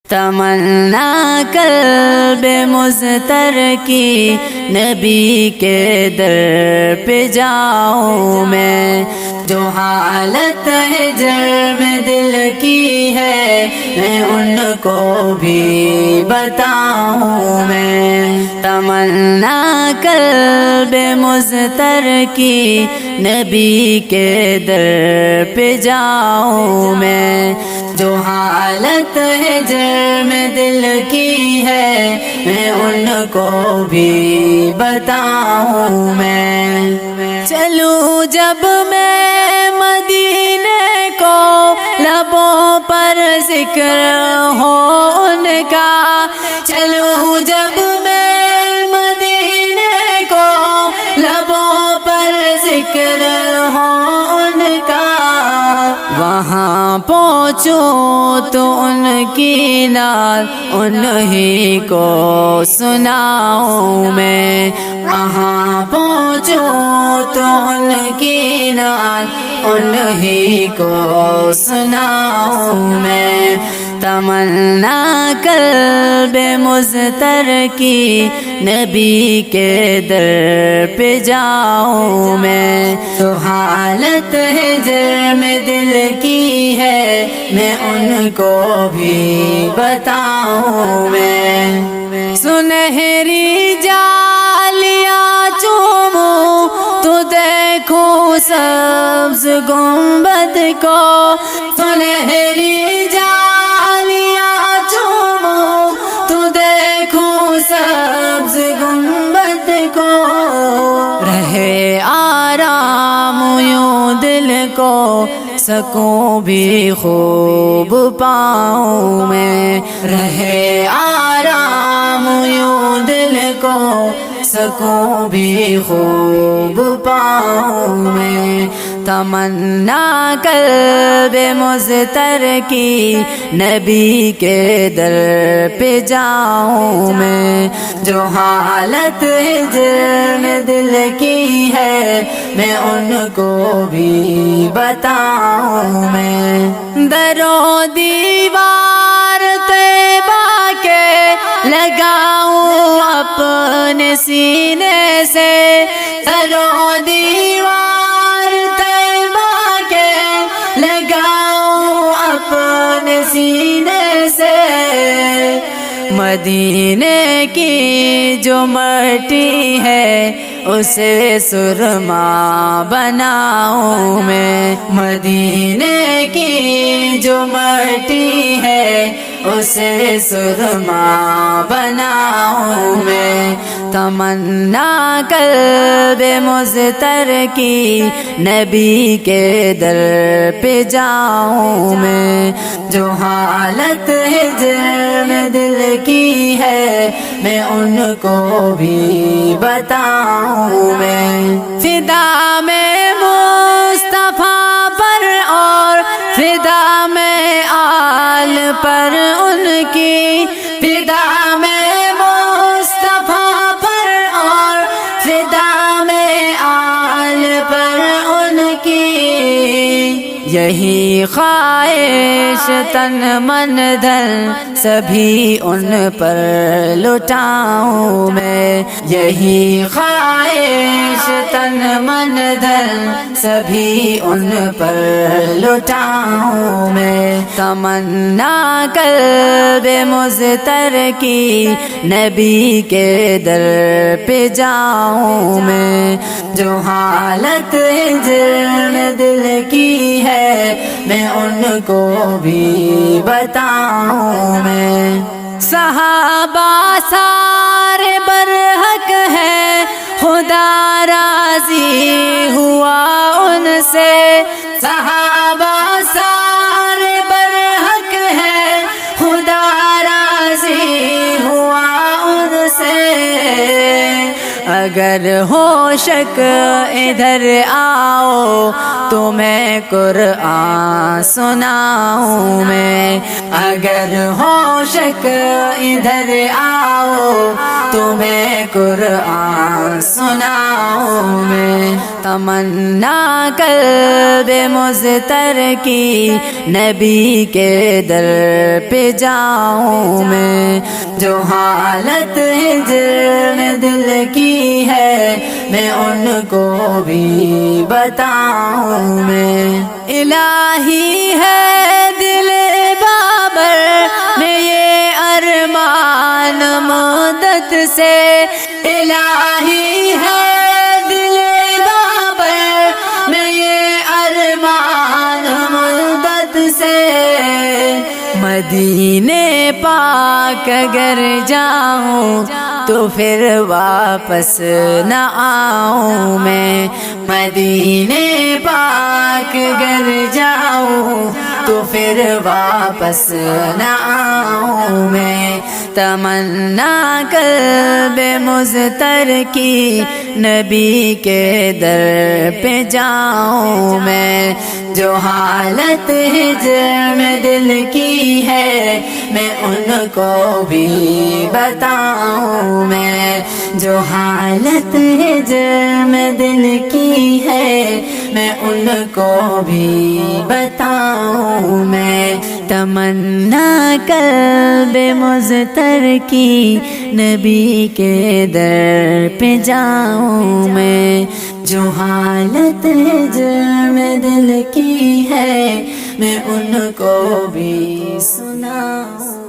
تمنا قلب مضطر کی نبی کے در پہ جاؤں میں، جو حالت ہجر میں دل کی ہے میں ان کو بھی بتاؤں میں۔ تمنا قلب مضطر کی نبی کے در پہ جاؤں میں، جو حالت ہجر میں دل کی ہے میں ان کو بھی بتاؤں میں۔ چلوں جب میں مدینے کو لبوں پر ذکر ہو ان کا، چلوں جب میں مدینے کو لبوں پر ذکر ہو ان کا، وہاں پہنچوں تو ان کی نعت انہی کو سناؤں میں، وہاں پہنچوں تو ان کی نعت انہی کو سناؤں میں۔ تمنا قلب مضطر کی نبی کے در پہ جاؤں میں، تو حالت ہجر میں دل کی ہے میں ان کو بھی بتاؤں میں۔ سنہری جالیاں چوموں تو دیکھوں سبز گنبد کو، سنہری جالیاں چوموں تو دیکھوں سبز گنبد کو، رہے آرام یوں دل کو سکوں بھی خوب پاؤں میں، رہے آرام یوں دل کو سکوں بھی خوب پاؤں میں۔ تمنا قلب مضطر کی نبی کے در پہ جاؤں میں، جو حالت ہجر میں دل کی ہے میں ان کو بھی بتاؤں میں۔ در و دیوار طیبہ کے لگاؤں اپنے سینے سے، در و دیوار طیبہ کے لگاؤں اپنے سینے سے، مدینے کی جو مٹی ہے اسے سرما بناؤں میں، مدینے کی جو مٹی ہے اسے سرما بناؤں میں۔ تمنا قلب مضطر کی نبی کے در پہ جاؤں میں، جو حالت ہجر میں دل کی ہے میں ان کو بھی بتاؤں میں۔ فدا میں مصطفیٰ پر اور فدا میں آل پر ان کی، فدا میں مصطفیٰ پر اور فدا میں آل پر ان کی، یہی خواہش تن من دھن سبھی ان پر لٹاؤں میں، یہی خواہش تن من دھن سبھی ان پر لٹاؤں میں۔ تمنا قلب مضطر کی نبی کے در پہ جاؤں میں، جو حالت ہجر میں دل کی ہے میں ان کو بھی بتاؤں میں۔ صحابہ سارے برحق ہے خدا راضی ہوا ان سے، صحابہ سارے برحق ہے خدا راضی ہوا ان سے، اگر ہو شک ادھر آؤ تمہیں قرآن سناؤں میں، اگر ہو شک ادھر آؤ تمہیں قرآن سناؤں میں۔ تمنا قلب مضطر کی نبی کے در پہ جاؤں میں، جو حالت ہجر میں دل کی ہے میں ان کو بھی بتاؤں میں۔ الہی ہے دل بابر میں یہ ارمان مدت سے، الہی ہے دل بابر میں یہ ارمان مدت سے، مدینے پاک اگر جاؤں تو پھر واپس نہ آؤں میں، مدینے پاک اگر جاؤں تو پھر واپس نہ آؤں میں۔ تمنا قلب مضطر کی نبی کے در پہ جاؤں میں، جو حالت ہجر میں دل کی ہے میں ان کو بھی بتاؤں میں، جو حالت ہجر میں دل کی ہے میں ان کو بھی بتاؤں میں۔ تمنا قلب مضطر کی نبی کے در پہ جاؤں میں، جو حالت ہجر میں دل کی ہے میں ان کو بھی سناؤں۔